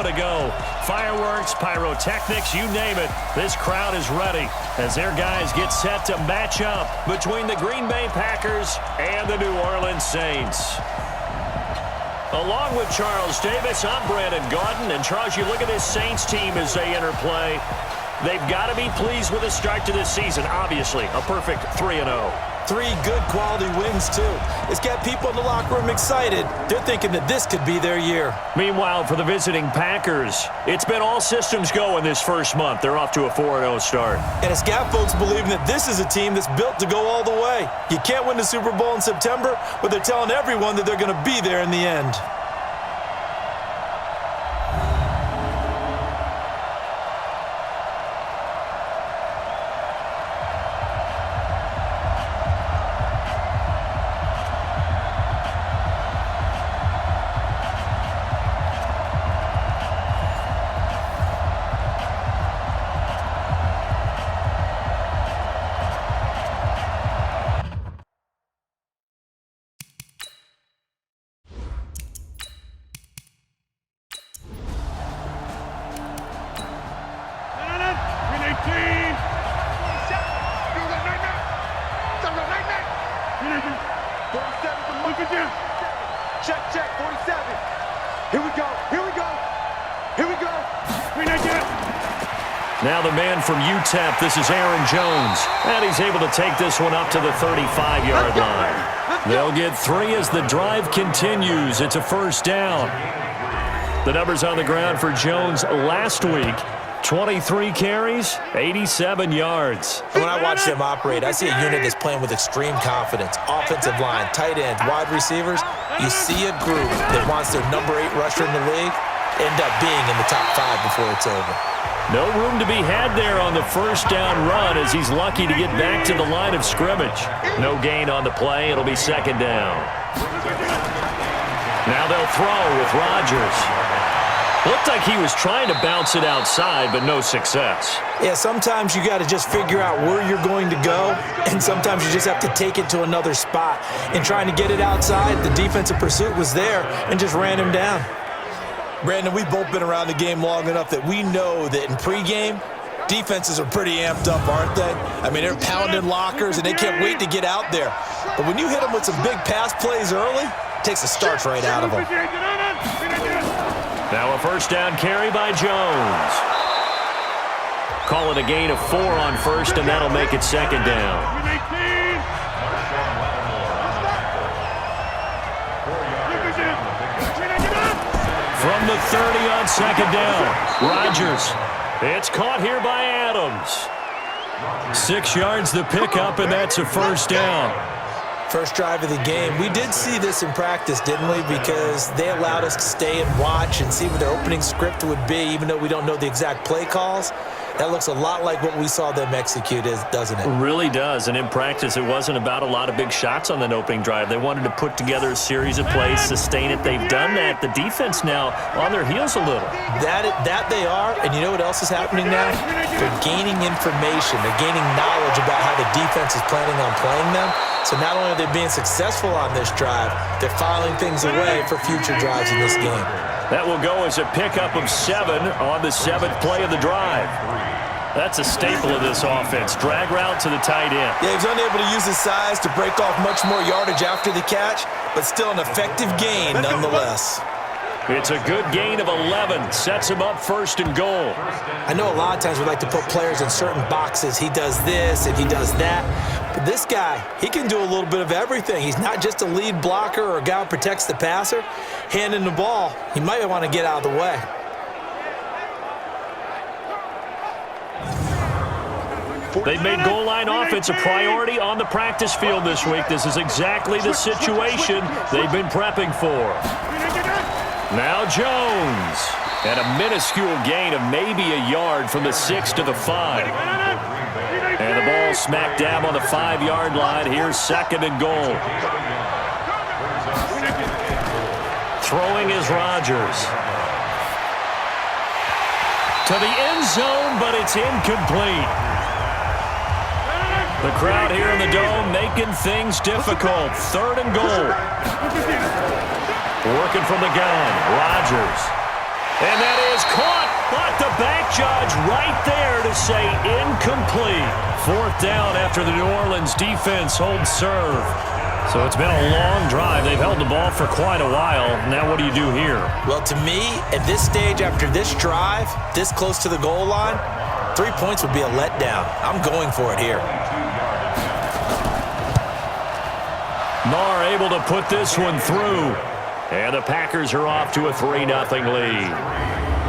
moment ago. Fireworks, pyrotechnics, you name it. This crowd is ready as their guys get set to match up between the Green Bay Packers and the New Orleans Saints. Along with Charles Davis, I'm Brandon Gaudin. And Charles, you look at this Saints team as they enter play. They've got to be pleased with the start to this season. Obviously, a perfect 3-0. 3 good quality wins, too. It's got people in the locker room excited. They're thinking that this could be their year. Meanwhile, for the visiting Packers, it's been all systems go in this first month. They're off to a 4-0 start. And it's got folks believing that this is a team that's built to go all the way. You can't win the Super Bowl in September, but they're telling everyone that they're going to be there in the end. Check, 47. Here we go. Now the man from UTEP, this is Aaron Jones. And he's able to take this one up to the 35-yard line. They'll get 3 as the drive continues. It's a first down. The numbers on the ground for Jones last week. 23 carries, 87 yards. And when I watch them operate, I see a unit that's playing with extreme confidence. Offensive line, tight ends, wide receivers. You see a group that wants their number 8 rusher in the league end up being in the top 5 before it's over. No room to be had there on the first down run as he's lucky to get back to the line of scrimmage. No gain on the play. It'll be second down. Now they'll throw with Rodgers. Looked like he was trying to bounce it outside, but no success. Yeah, sometimes you got to just figure out where you're going to go, and sometimes you just have to take it to another spot. In trying to get it outside, the defensive pursuit was there and just ran him down. Brandon, we've both been around the game long enough that we know that in pregame, defenses are pretty amped up, aren't they? I mean, they're pounding lockers, and they can't wait to get out there. But when you hit them with some big pass plays early, it takes the starch right out of them. Now a first down carry by Jones. Call it a gain of 4 on first, and that'll make it second down. From the 30 on second down, Rodgers. It's caught here by Adams. 6 yards the pickup, and that's a first down. First drive of the game. We did see this in practice, didn't we? Because they allowed us to stay and watch and see what their opening script would be, even though we don't know the exact play calls. That looks a lot like what we saw them execute, doesn't it? It really does. And in practice, it wasn't about a lot of big shots on that opening drive. They wanted to put together a series of plays, sustain it. They've done that. The defense now on their heels a little. That they are. And you know what else is happening now? They're gaining information. They're gaining knowledge about how the defense is planning on playing them. So not only are they being successful on this drive, they're filing things away for future drives in this game. That will go as a pickup of 7 on the 7th play of the drive. That's a staple of this offense. Drag route to the tight end. Yeah, he's unable to use his size to break off much more yardage after the catch, but still an effective gain nonetheless. It's a good gain of 11. Sets him up first and goal. I know a lot of times we like to put players in certain boxes. He does this and he does that. But this guy, he can do a little bit of everything. He's not just a lead blocker or a guy who protects the passer. Handing the ball, he might want to get out of the way. They've made goal line offense a priority on the practice field this week. This is exactly the situation they've been prepping for. Now Jones. And a minuscule gain of maybe a yard from the 6 to the 5. And the ball smack dab on the 5-yard line. Here's second and goal. Throwing is Rodgers. To the end zone, but it's incomplete. The crowd here in the Dome making things difficult. Third and goal. Working from the gun, Rodgers. And that is caught, but the back judge right there to say incomplete. Fourth down after the New Orleans defense holds serve. So it's been a long drive. They've held the ball for quite a while. Now what do you do here? Well, to me, at this stage after this drive, this close to the goal line, 3 points would be a letdown. I'm going for it here. Marr able to put this one through. And the Packers are off to a 3-0 lead.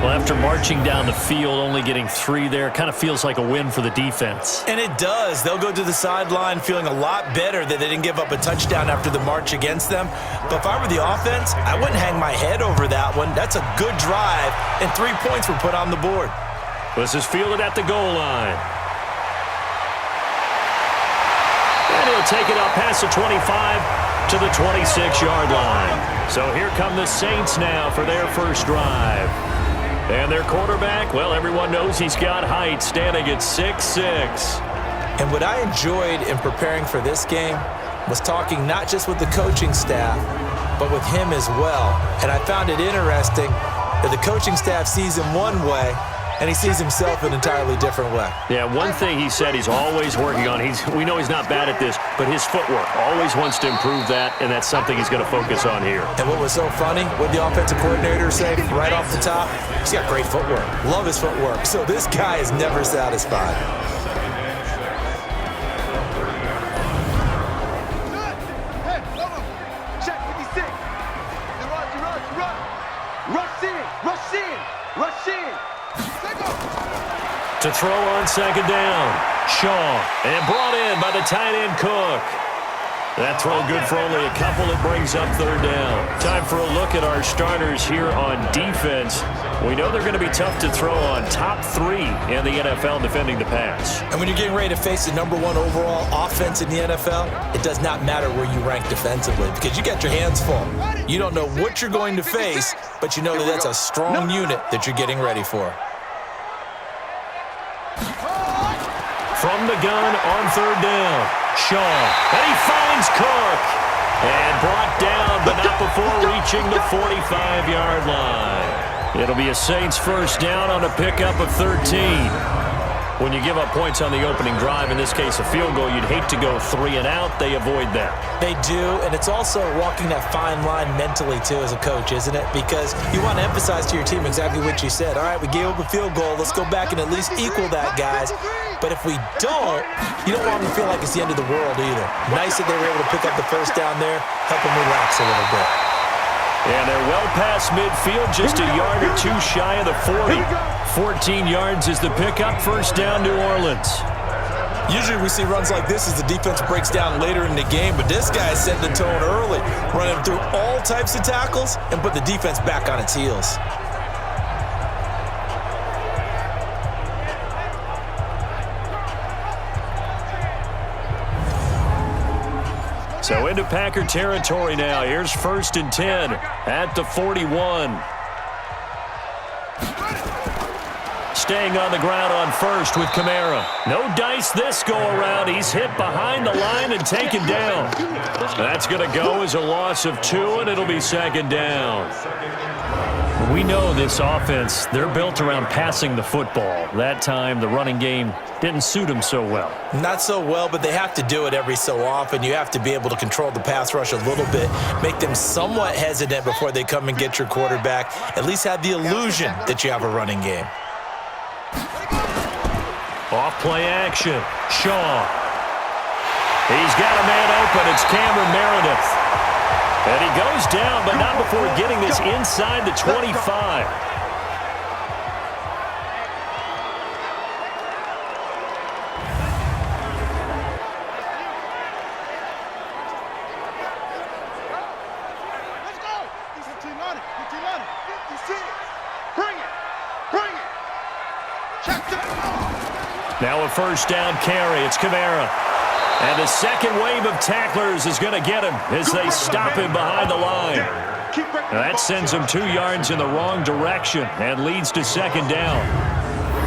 Well, after marching down the field, only getting 3 there, kind of feels like a win for the defense. And it does. They'll go to the sideline feeling a lot better that they didn't give up a touchdown after the march against them. But if I were the offense, I wouldn't hang my head over that one. That's a good drive, and 3 points were put on the board. This is fielded at the goal line. And he'll take it up past the 25 to the 26-yard line. So here come the Saints now for their first drive. And their quarterback, well, everyone knows he's got height, standing at 6'6". And what I enjoyed in preparing for this game was talking not just with the coaching staff, but with him as well. And I found it interesting that the coaching staff sees him one way, and he sees himself an entirely different way. Yeah, one thing he said he's always working on, we know he's not bad at this, but his footwork, always wants to improve that, and that's something he's going to focus on here. And what was so funny, what the offensive coordinator said right off the top, he's got great footwork. Love his footwork. So this guy is never satisfied. Check 56. Run. Rush in. To throw on second down, Shaw, and brought in by the tight end Cook. That throw good for only a couple. It brings up third down. Time for a look at our starters here on defense. We know they're going to be tough to throw on, top 3 in the NFL defending the pass. And when you're getting ready to face the #1 overall offense in the NFL, it does not matter where you rank defensively because you got your hands full. You don't know what you're going to face, but you know that that's a strong unit that you're getting ready for. From the gun on third down, Shaw, and he finds Cook. And brought down, but not before reaching the 45-yard line. It'll be a Saints first down on a pickup of 13. When you give up points on the opening drive, in this case a field goal, you'd hate to go 3 and out. They avoid that. They do, and it's also walking that fine line mentally, too, as a coach, isn't it? Because you want to emphasize to your team exactly what you said. All right, we gave up a field goal. Let's go back and at least equal that, guys. But if we don't, you don't want them to feel like it's the end of the world either. Nice that they were able to pick up the first down there, help them relax a little bit. And they're well past midfield, just a yard or 2 shy of the 40. 14 yards is the pickup, first down New Orleans. Usually we see runs like this as the defense breaks down later in the game, but this guy is setting the tone early, running through all types of tackles and put the defense back on its heels. So into Packer territory now. Here's 1st and 10 at the 41. Staying on the ground on first with Kamara. No dice this go-around. He's hit behind the line and taken down. That's going to go as a loss of 2, and it'll be second down. We know this offense, they're built around passing the football. That time, the running game didn't suit them so well. Not so well, but they have to do it every so often. You have to be able to control the pass rush a little bit, make them somewhat hesitant before they come and get your quarterback. At least have the illusion that you have a running game. Off play action. Shaw. He's got a man open. It's Cameron Meredith. And he goes down, but not before getting this inside the 25. Let's go. He's 15 on it. 56. Bring it. Check the Now a first down carry. It's Kamara. And the second wave of tacklers is going to get him as they stop him behind the line. That sends him 2 yards in the wrong direction and leads to second down.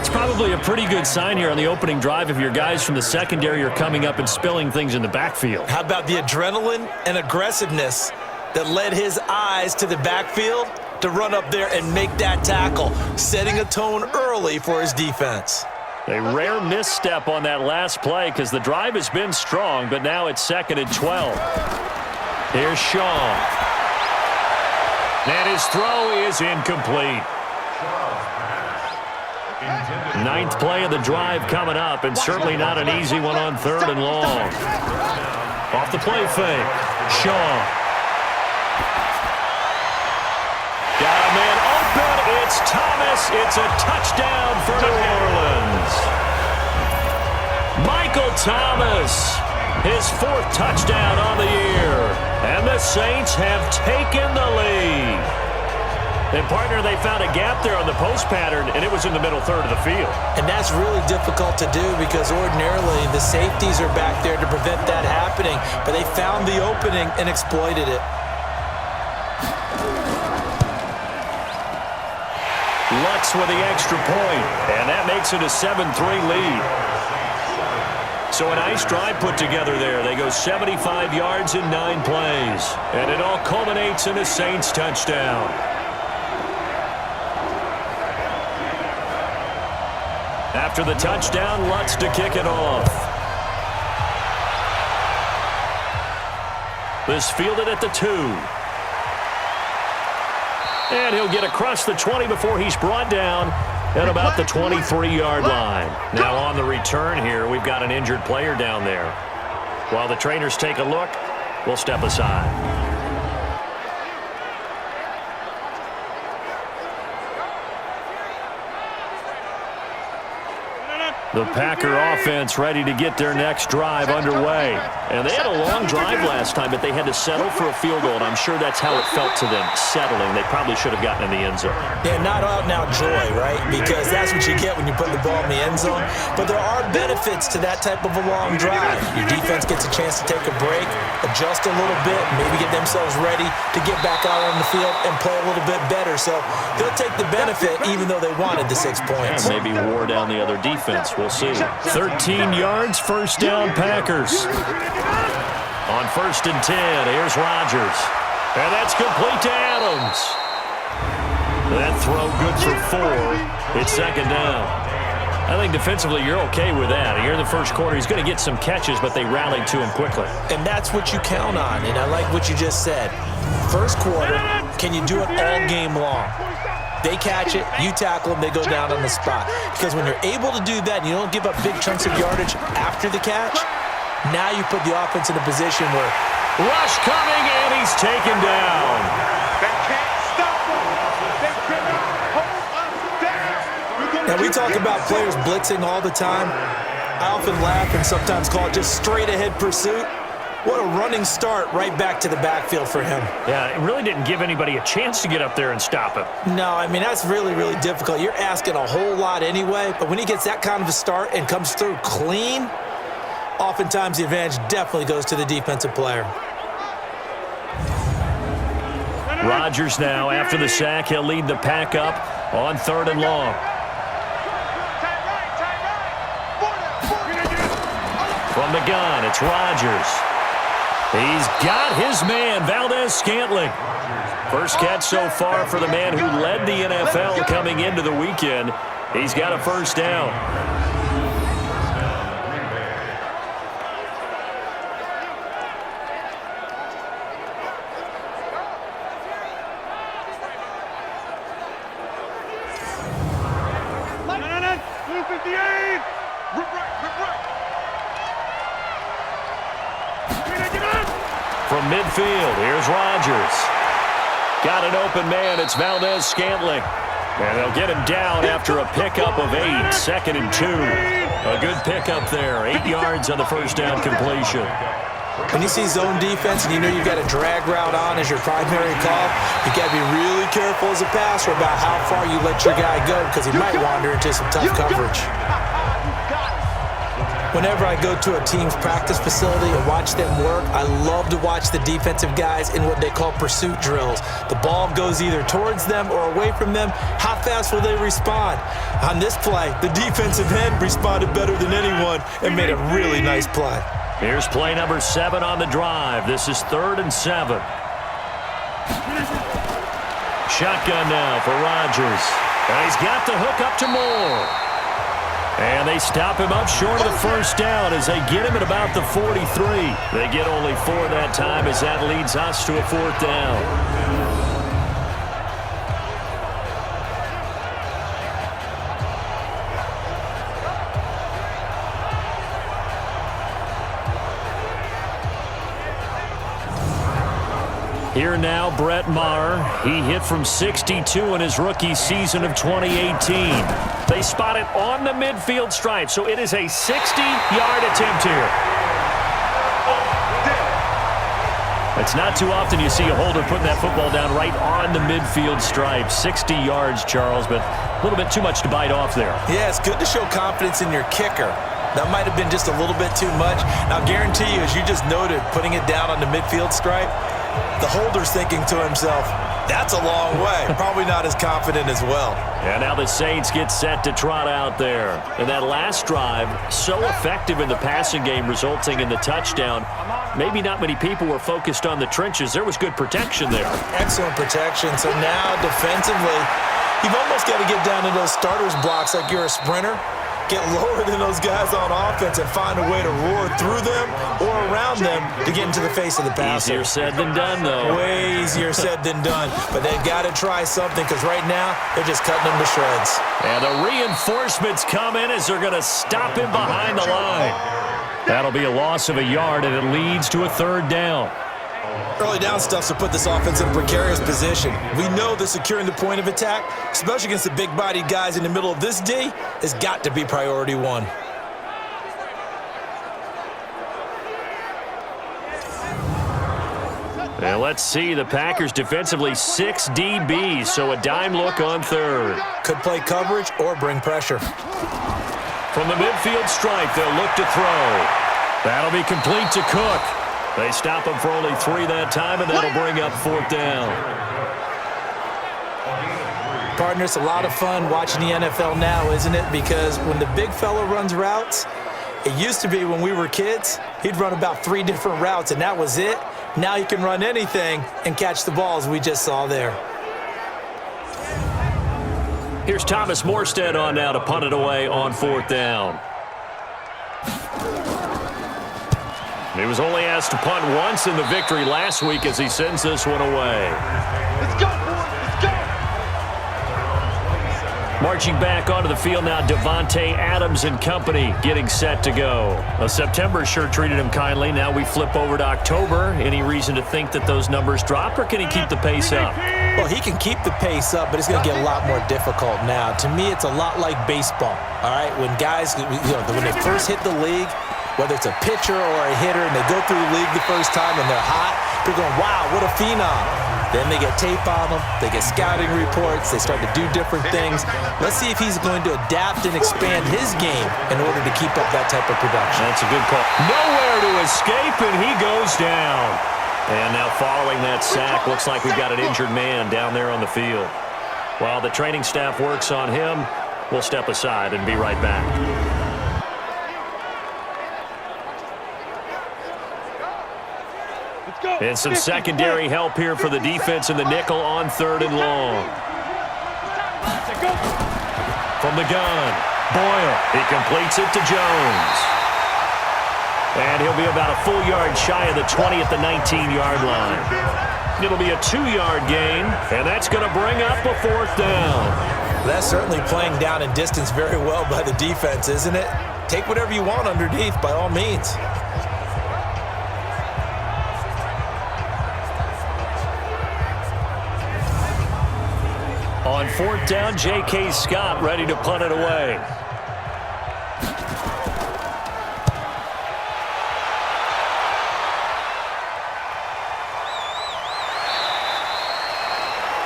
It's probably a pretty good sign here on the opening drive if your guys from the secondary are coming up and spilling things in the backfield. How about the adrenaline and aggressiveness that led his eyes to the backfield to run up there and make that tackle, setting a tone early for his defense. A rare misstep on that last play because the drive has been strong, but now it's 2nd and 12. Here's Shaw. And his throw is incomplete. 9th play of the drive coming up, and certainly not an easy one on 3rd and long. Off the play fake. Shaw. Got a man open. It's Thomas. It's a touchdown for New Orleans. Michael Thomas, his 4th touchdown on the year. And the Saints have taken the lead. And, partner, they found a gap there on the post pattern, and it was in the middle third of the field. And that's really difficult to do because ordinarily the safeties are back there to prevent that happening. But they found the opening and exploited it. Lutz with the extra point, and that makes it a 7-3 lead. So a nice drive put together there. They go 75 yards in 9 plays, and it all culminates in a Saints touchdown. After the touchdown, Lutz to kick it off. This fielded at the 2. And he'll get across the 20 before he's brought down at about the 23-yard line. Now on the return here, we've got an injured player down there. While the trainers take a look, we'll step aside. The Packer offense ready to get their next drive underway. And they had a long drive last time, but they had to settle for a field goal, and I'm sure that's how it felt to them, settling. They probably should have gotten in the end zone. Yeah, not out now joy, right? Because that's what you get when you put the ball in the end zone. But there are benefits to that type of a long drive. Your defense gets a chance to take a break, adjust a little bit, maybe get themselves ready to get back out on the field and play a little bit better. So they'll take the benefit even though they wanted the 6 points. And maybe wore down the other defense. We'll see. 13 yards, first down Packers. On 1st and 10, here's Rodgers. And that's complete to Adams. That throw good for 4. It's 2nd down. I think defensively you're okay with that. Here in the first quarter, he's going to get some catches, but they rallied to him quickly. And that's what you count on, and I like what you just said. First quarter, can you do it all game long? They catch it, you tackle them, they go down on the spot. Because when you're able to do that and you don't give up big chunks of yardage after the catch, now you put the offense in a position where rush coming, and he's taken down. They can't stop him. They cannot hold us down. Now we talk about players blitzing all the time. I often laugh and sometimes call it just straight ahead pursuit. What a running start right back to the backfield for him. Yeah, it really didn't give anybody a chance to get up there and stop him. No, I mean, that's really, really difficult. You're asking a whole lot anyway, but when he gets that kind of a start and comes through clean, oftentimes the advantage definitely goes to the defensive player. Rodgers now, after the sack, he'll lead the pack up on 3rd and long. From the gun, it's Rodgers. He's got his man, Valdez-Scantling. First catch so far for the man who led the NFL coming into the weekend. He's got a first down. From midfield, here's Rodgers. Got an open man, it's Valdez-Scantling. And they'll get him down after a pickup of 8, 2nd and 2. A good pickup there, 8 yards on the first down completion. When you see zone defense and you know you've got a drag route on as your primary call, you got to be really careful as a passer about how far you let your guy go because he might wander into some tough coverage. Whenever I go to a team's practice facility and watch them work, I love to watch the defensive guys in what they call pursuit drills. The ball goes either towards them or away from them. How fast will they respond? On this play, the defensive end responded better than anyone and made a really nice play. Here's play number 7 on the drive. This is 3rd and 7. Shotgun now for Rodgers. And he's got the hook up to Moore. And they stop him up short of the first down as they get him at about the 43. They get only 4 that time as that leads us to a 4th down. Here now, Brett Maher. He hit from 62 in his rookie season of 2018. They spot it on the midfield stripe, so it is a 60-yard attempt here. It's not too often you see a holder putting that football down right on the midfield stripe. 60 yards, Charles, but a little bit too much to bite off there. Yeah, it's good to show confidence in your kicker. That might have been just a little bit too much. Now, I guarantee you, as you just noted, putting it down on the midfield stripe, the holder's thinking to himself, that's a long way. Probably not as confident as well. And now the Saints get set to trot out there. And that last drive, so effective in the passing game, resulting in the touchdown. Maybe not many people were focused on the trenches. There was good protection there. Excellent protection. So now, defensively, you've almost got to get down to those starters blocks like you're a sprinter. Get lower than those guys on offense and find a way to roar through them or around them to get into the face of the passer. Easier said than done, though. Way easier said than done. But they've got to try something because right now they're just cutting them to shreds. And the reinforcements come in as they're going to stop him behind the line. That'll be a loss of a yard, and it leads to a 3rd down. Early down stuff to put this offense in a precarious position. We know that securing the point of attack, especially against the big-bodied guys in the middle of this D, has got to be priority 1. And let's see, the Packers defensively 6 DBs, so a dime look on 3rd. Could play coverage or bring pressure. From the midfield stripe, they'll look to throw. That'll be complete to Cook. They stop him for only 3 that time, and that'll bring up 4th down. Partner, it's a lot of fun watching the NFL now, isn't it? Because when the big fella runs routes, it used to be when we were kids, he'd run about 3 different routes, and that was it. Now he can run anything and catch the balls we just saw there. Here's Thomas Morstead on now to punt it away on 4th down. He was only asked to punt once in the victory last week as he sends this one away. Let's go, boys. Let's go. Marching back onto the field now, Devontae Adams and company getting set to go. September sure treated him kindly. Now we flip over to October. Any reason to think that those numbers drop, or can he keep the pace up? Well, he can keep the pace up, but it's going to get a lot more difficult now. To me, it's a lot like baseball, all right? When guys, when they first hit the league, whether it's a pitcher or a hitter, and they go through the league the first time and they're hot, they're going, wow, what a phenom. Then they get tape on them, they get scouting reports, they start to do different things. Let's see if he's going to adapt and expand his game in order to keep up that type of production. That's a good call. Nowhere to escape, and he goes down. And now following that sack, looks like we've got an injured man down there on the field. While the training staff works on him, we'll step aside and be right back. And some secondary help here for the defense in the nickel on 3rd and long. From the gun, Boyle. He completes it to Jones. And he'll be about a full yard shy of the 20 at the 19-yard line. It'll be a 2-yard gain, and that's going to bring up a 4th down. That's certainly playing down in distance very well by the defense, isn't it? Take whatever you want underneath, by all means. On 4th down, J.K. Scott ready to punt it away.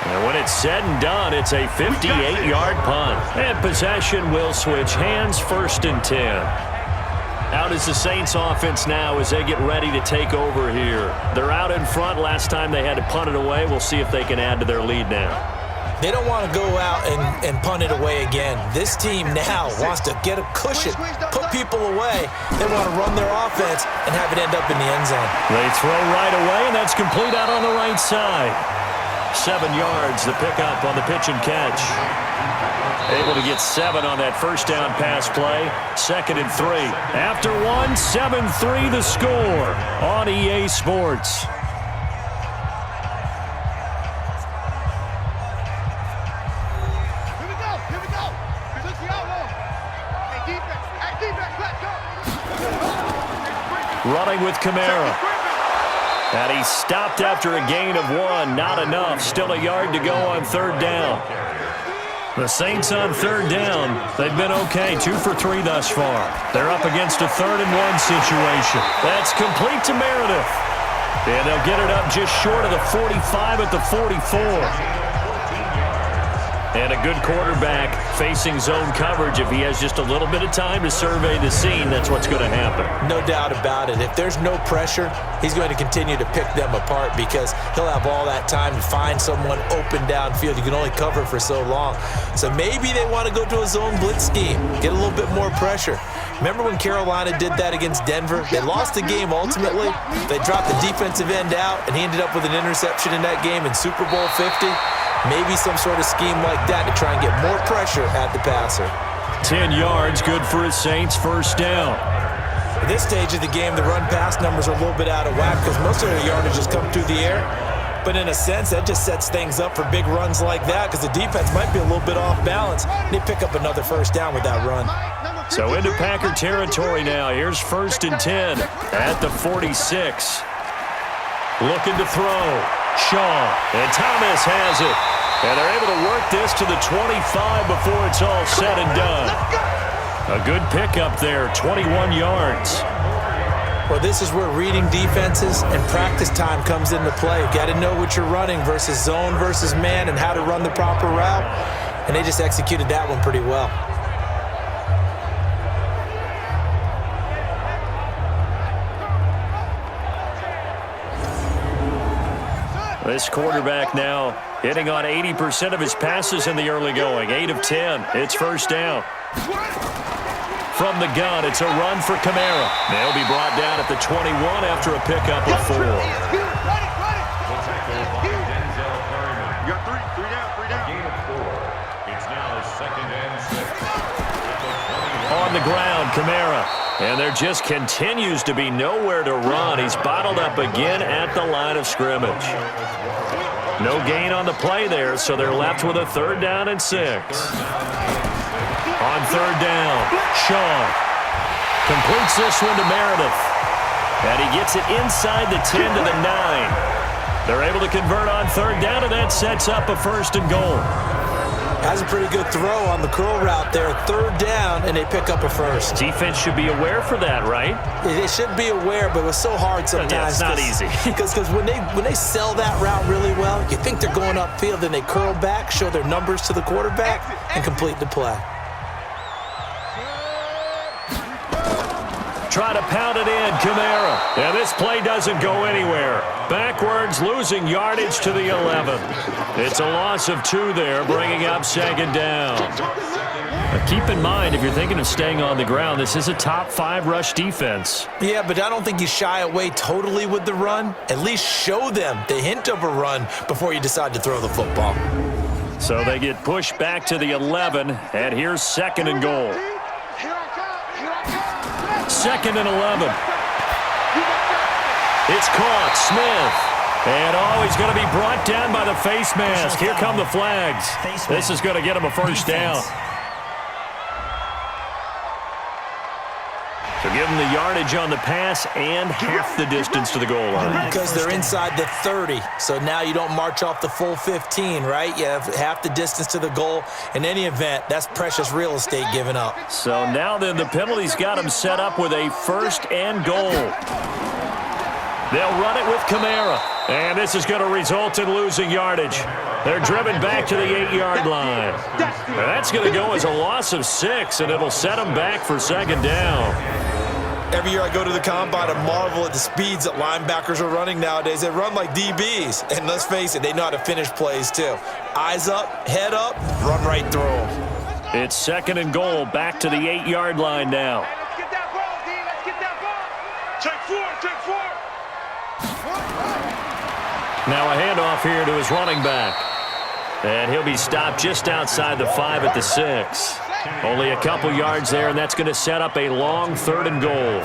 And when it's said and done, it's a 58-yard punt. And possession will switch hands, 1st and 10. Out is the Saints offense now as they get ready to take over here. They're out in front. Last time they had to punt it away. We'll see if they can add to their lead now. They don't want to go out and punt it away again. This team now wants to get a cushion, put people away. They want to run their offense and have it end up in the end zone. They throw right away, and that's complete out on the right side. 7 yards, the pickup on the pitch and catch. Able to get 7 on that first down pass play. 2nd and 3. After 1, 7-3 the score on EA Sports. Here we go. Took the outlaw. Hey, defense. Let's go. Running with Kamara. And he stopped after a gain of 1. Not enough. Still a yard to go on 3rd down. The Saints on 3rd down. They've been okay. 2 for 3 thus far. They're up against a 3rd and 1 situation. That's complete to Meredith. And they'll get it up just short of the 45 at the 44. And a good quarterback facing zone coverage. If he has just a little bit of time to survey the scene, that's what's going to happen. No doubt about it. If there's no pressure, he's going to continue to pick them apart because he'll have all that time to find someone open downfield. You can only cover for so long. So maybe they want to go to a zone blitz scheme, get a little bit more pressure. Remember when Carolina did that against Denver? They lost the game ultimately. They dropped the defensive end out, and he ended up with an interception in that game in Super Bowl 50. Maybe some sort of scheme like that to try and get more pressure at the passer. 10 yards, good for his Saints, first down. At this stage of the game, the run-pass numbers are a little bit out of whack because most of their yardage has come through the air. But in a sense, that just sets things up for big runs like that because the defense might be a little bit off balance. They pick up another first down with that run. So into Packer territory now. Here's 1st and 10 at the 46. Looking to throw. Shaw. And Thomas has it. And they're able to work this to the 25 before it's all said and done. A good pickup there, 21 yards. Well, this is where reading defenses and practice time comes into play. You've got to know what you're running versus zone versus man and how to run the proper route. And they just executed that one pretty well. This quarterback now hitting on 80% of his passes in the early going. 8 of 10. It's first down. From the gun, it's a run for Kamara. They'll be brought down at the 21 after a pickup of 4. You got 3 down. Gain of 4. It's now 2nd and 6. On the ground, Kamara. And there just continues to be nowhere to run. He's bottled up again at the line of scrimmage. No gain on the play there, so they're left with a 3rd down and 6. On 3rd down, Shaw completes this one to Meredith. And he gets it inside the 10 to the 9. They're able to convert on 3rd down, and that sets up a 1st and goal. Has a pretty good throw on the curl route there. 3rd down, and they pick up a 1st. Defense should be aware for that, right? They should be aware, but it was so hard sometimes. Yeah, it's not easy. Because when they sell that route really well, you think they're going upfield, then they curl back, show their numbers to the quarterback, and complete the play. Try to pound it in, Kamara. And this play doesn't go anywhere. Backwards, losing yardage to the 11. It's a loss of 2 there, bringing up 2nd down. But keep in mind, if you're thinking of staying on the ground, this is a top 5 rush defense. Yeah, but I don't think you shy away totally with the run. At least show them the hint of a run before you decide to throw the football. So they get pushed back to the 11, and here's 2nd and goal. 2nd and 11. It's caught. Smith. And he's going to be brought down by the face mask. Here come the flags. This is going to get him a 1st down. So give them the yardage on the pass and half the distance to the goal line. Because they're inside the 30, so now you don't march off the full 15, right? You have half the distance to the goal. In any event, that's precious real estate given up. So now then the penalty's got them set up with a 1st and goal. They'll run it with Kamara. And this is going to result in losing yardage. They're driven back to the 8-yard line. And that's going to go as a loss of 6, and it'll set them back for 2nd down. Every year I go to the combine and marvel at the speeds that linebackers are running nowadays. They run like DBs. And let's face it, they know how to finish plays too. Eyes up, head up, run right through them. It's 2nd and goal, back to the 8-yard line now. Hey, let's get that ball, D. Let's get that ball. Check 4. Now a handoff here to his running back. And he'll be stopped just outside the 5 at the 6. Only a couple yards there, and that's going to set up a long 3rd and goal.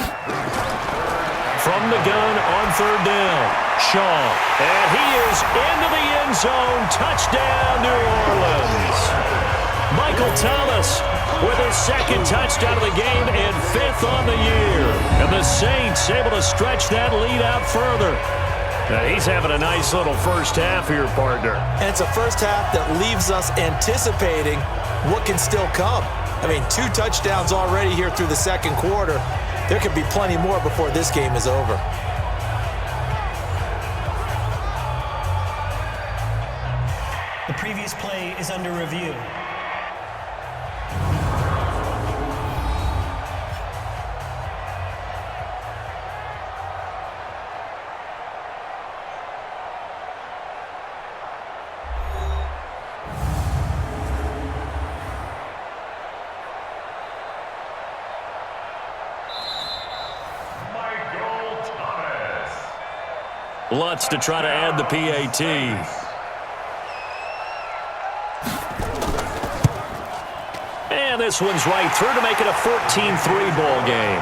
From the gun on 3rd down, Shaw. And he is into the end zone. Touchdown, New Orleans. Michael Thomas with his 2nd touchdown of the game and 5th on the year. And the Saints able to stretch that lead out further. Now he's having a nice little first half here, partner. And it's a first half that leaves us anticipating what can still come. I mean, 2 touchdowns already here through the 2nd quarter. There could be plenty more before this game is over. The previous play is under review. Lutz to try to add the PAT. And this one's right through to make it a 14-3 ball game.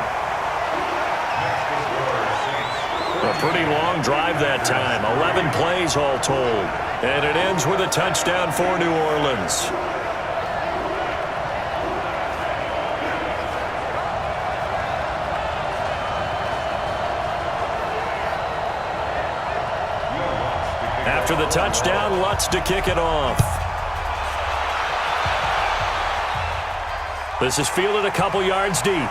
A pretty long drive that time. 11 plays all told. And it ends with a touchdown for New Orleans. After the touchdown, Lutz to kick it off. This is fielded a couple yards deep.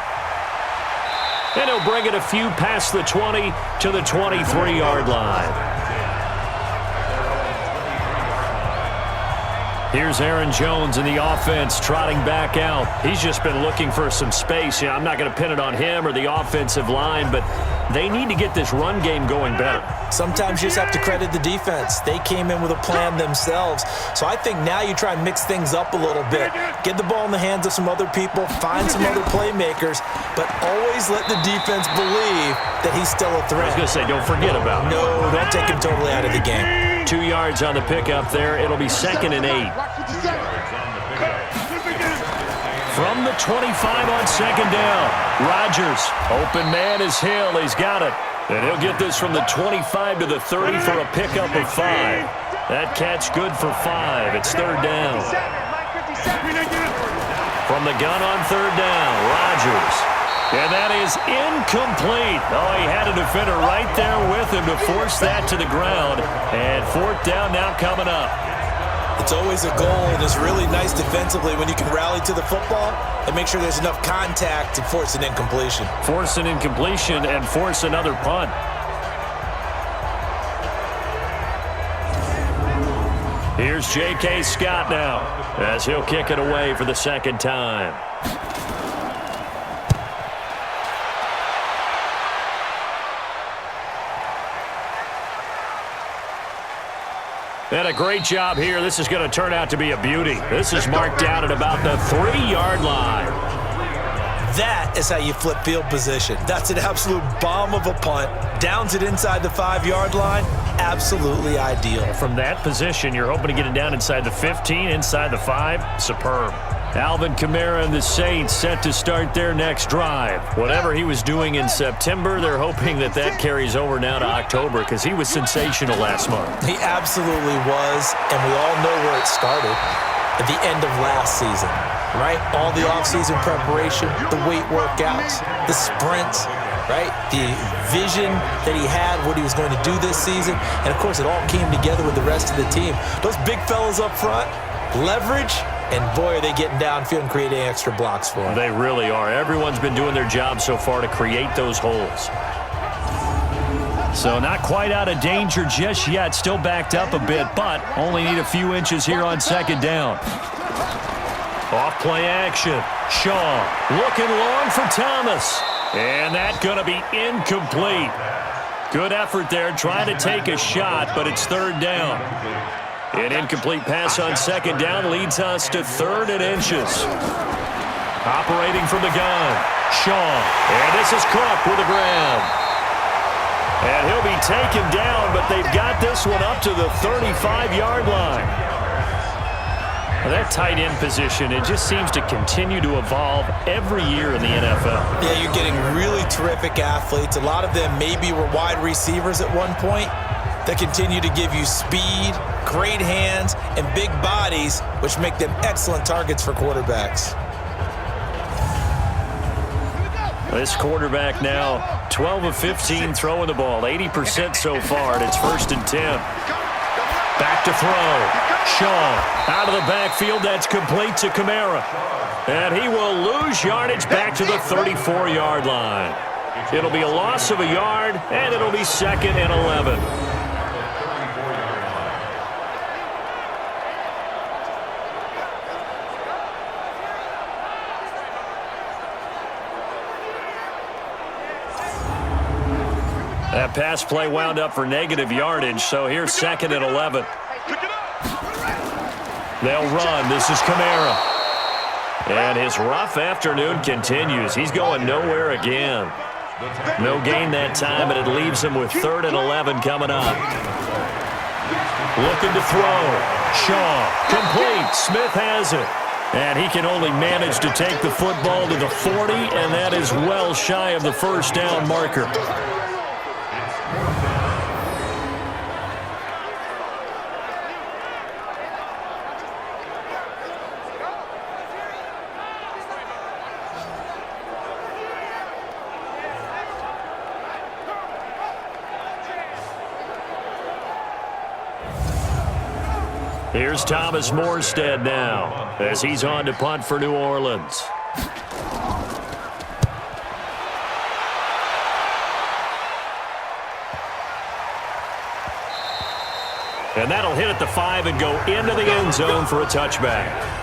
And he'll bring it a few past the 20 to the 23-yard line. Here's Aaron Jones in the offense trotting back out. He's just been looking for some space. I'm not going to pin it on him or the offensive line, but they need to get this run game going better. Sometimes you just have to credit the defense. They came in with a plan themselves. So I think now you try and mix things up a little bit. Get the ball in the hands of some other people, find some other playmakers, but always let the defense believe that he's still a threat. I was going to say, don't forget about him. No, don't take him totally out of the game. 2 yards on the pickup there. It'll be 2nd and 8. From the 25 on 2nd down. Rodgers, open man is Hill. He's got it. And he'll get this from the 25 to the 30 for a pickup of 5. That catch good for 5. It's 3rd down. From the gun on 3rd down, Rodgers. And that is incomplete. Oh, he had a defender right there with him to force that to the ground. And 4th down now coming up. It's always a goal, and it's really nice defensively when you can rally to the football and make sure there's enough contact to force an incompletion. Force an incompletion and force another punt. Here's J.K. Scott now as he'll kick it away for the 2nd time. And a great job here. This is going to turn out to be a beauty. This is marked down at about the 3-yard line. That is how you flip field position. That's an absolute bomb of a punt. Downs it inside the 5-yard line. Absolutely ideal. From that position, you're hoping to get it down inside the 15, inside the 5. Superb. Alvin Kamara and the Saints set to start their next drive. Whatever he was doing in September, they're hoping that that carries over now to October because he was sensational last month. He absolutely was, and we all know where it started at the end of last season, right? All the offseason preparation, the weight workouts, the sprints, right? The vision that he had, what he was going to do this season, and of course it all came together with the rest of the team. Those big fellas up front, leverage, and boy, are they getting downfield and creating extra blocks for him. They really are. Everyone's been doing their job so far to create those holes. So not quite out of danger just yet. Still backed up a bit, but only need a few inches here on 2nd down. Off play action. Shaw looking long for Thomas. And that's going to be incomplete. Good effort there, trying to take a shot, but it's 3rd down. An incomplete pass on 2nd down leads us to 3rd and inches. Operating from the gun, Shaw. And this is Cook with the grab. And he'll be taken down, but they've got this one up to the 35-yard line. Well, that tight end position, it just seems to continue to evolve every year in the NFL. Yeah, you're getting really terrific athletes. A lot of them maybe were wide receivers at one point that continue to give you speed, great hands, and big bodies, which make them excellent targets for quarterbacks. This quarterback now 12 of 15 throwing the ball, 80% so far, and it's 1st and 10. Back to throw. Shaw out of the backfield. That's complete to Kamara. And he will lose yardage back to the 34-yard line. It'll be a loss of a yard, and it'll be 2nd and 11. That pass play wound up for negative yardage, so here's 2nd and 11. They'll run. This is Kamara. And his rough afternoon continues. He's going nowhere again. No gain that time, and it leaves him with 3rd and 11 coming up. Looking to throw. Shaw, complete. Smith has it. And he can only manage to take the football to the 40, and that is well shy of the 1st down marker. Here's Thomas Morstead now as he's on to punt for New Orleans. And that'll hit at the 5 and go into the end zone for a touchback.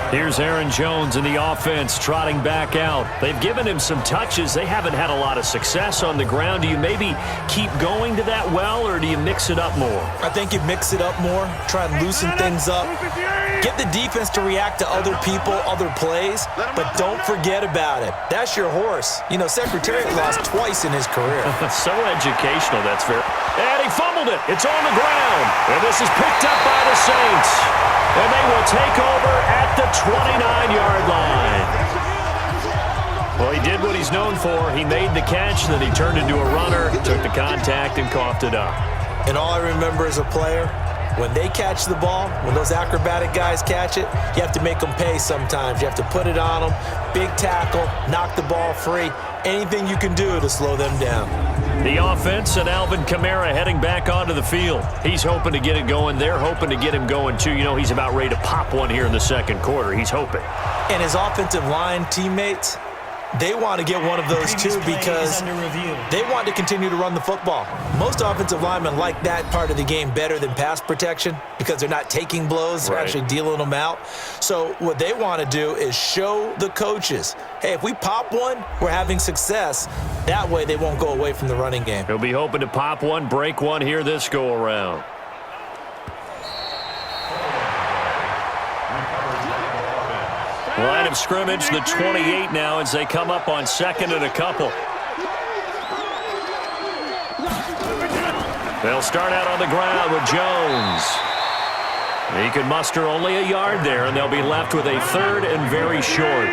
Here's Aaron Jones in the offense trotting back out. They've given him some touches. They haven't had a lot of success on the ground. Do you maybe keep going to that well, or do you mix it up more? I think you mix it up more, try and loosen things up. Get the defense to react to other people, other plays, but don't forget about it. That's your horse. You know, Secretariat lost twice in his career. So educational, that's fair. And he fumbled it. It's on the ground. And this is picked up by the Saints. And they will take over at the 29-yard line. Well, he did what he's known for. He made the catch, then he turned into a runner, took the contact, and coughed it up. And all I remember as a player, when they catch the ball, when those acrobatic guys catch it, you have to make them pay sometimes. You have to put it on them, big tackle, knock the ball free, anything you can do to slow them down. The offense and Alvin Kamara heading back onto the field. He's hoping to get it going. They're hoping to get him going, too. You know, he's about ready to pop one here in the 2nd quarter. He's hoping. And his offensive line teammates, they want to get one of those, too, because they want to continue to run the football. Most offensive linemen like that part of the game better than pass protection because they're not taking blows. They're actually dealing them out. So what they want to do is show the coaches, hey, if we pop one, we're having success. That way they won't go away from the running game. He'll be hoping to pop one, break one here this go-around. Line of scrimmage, the 28 now as they come up on 2nd and a couple. They'll start out on the ground with Jones. He can muster only a yard there, and they'll be left with a 3rd and very short.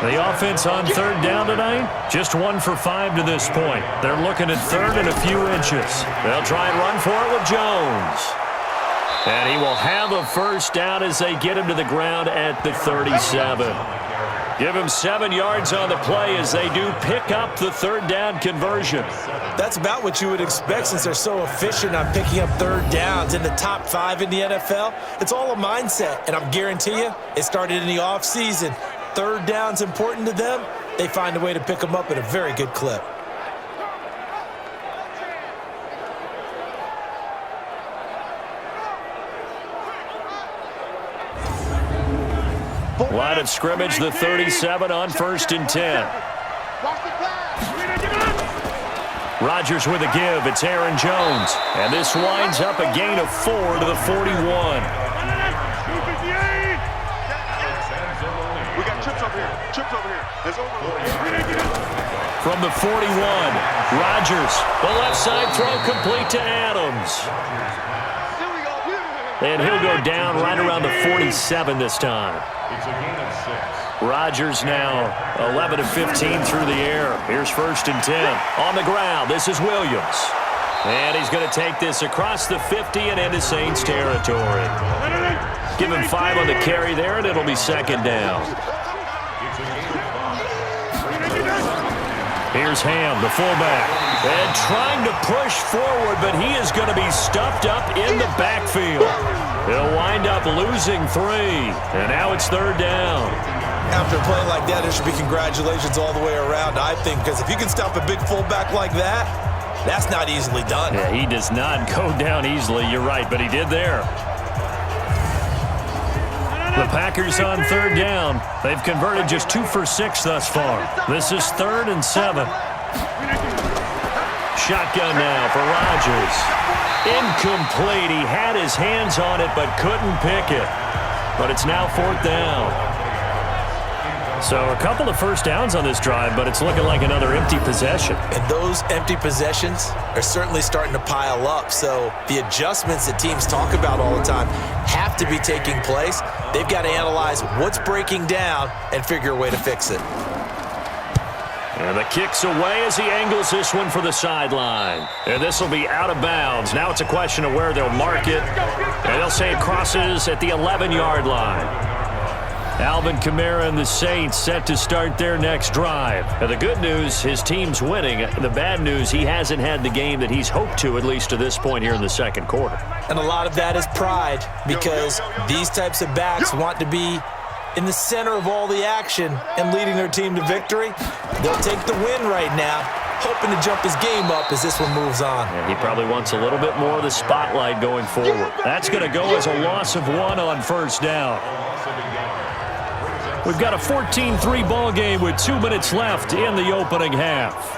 The offense on 3rd down tonight, just 1 for 5 to this point. They're looking at 3rd and a few inches. They'll try and run for it with Jones. And he will have a 1st down as they get him to the ground at the 37. Give him 7 yards on the play as they do pick up the 3rd down conversion. That's about what you would expect since they're so efficient on picking up 3rd downs in the top 5 in the NFL. It's all a mindset, and I guarantee you it started in the offseason. 3rd down's important to them. They find a way to pick them up at a very good clip. Line of scrimmage, the 37 on 1st and 10. Rodgers with a give. It's Aaron Jones. And this winds up a gain of 4 to the 41. Chips over here. Chips over here. It's over. From the 41, Rodgers. The left side throw complete to Adams. Here we go. And he'll go down right around the 47 this time. It's a gain of 6. Rodgers now 11 of 15 through the air. Here's 1st and 10. On the ground, this is Williams. And he's going to take this across the 50 and into Saints territory. Give him 5 on the carry there, and it'll be 2nd down. Here's Ham, the fullback. And trying to push forward, but he is going to be stuffed up in the backfield. He'll wind up losing 3. And now it's 3rd down. After a play like that, there should be congratulations all the way around, I think, because if you can stop a big fullback like that, that's not easily done. Yeah, he does not go down easily, you're right, but he did there. The Packers on 3rd down. They've converted just 2 for 6 thus far. This is 3rd and 7. Shotgun now for Rodgers. Incomplete. He had his hands on it but couldn't pick it. But it's now 4th down. So a couple of first downs on this drive, but it's looking like another empty possession. And those empty possessions are certainly starting to pile up. So the adjustments that teams talk about all the time have to be taking place. They've got to analyze what's breaking down and figure a way to fix it. And the kick's away as he angles this one for the sideline. And this will be out of bounds. Now it's a question of where they'll mark it. And they'll say it crosses at the 11-yard line. Alvin Kamara and the Saints set to start their next drive. And the good news, his team's winning. The bad news, he hasn't had the game that he's hoped to, at least to this point here in the 2nd quarter. And a lot of that is pride, because these types of backs want to be in the center of all the action and leading their team to victory. They'll take the win right now, hoping to jump his game up as this one moves on. And he probably wants a little bit more of the spotlight going forward. That's going to go as a loss of 1 on 1st down. We've got a 14-3 ball game with 2 minutes left in the opening half.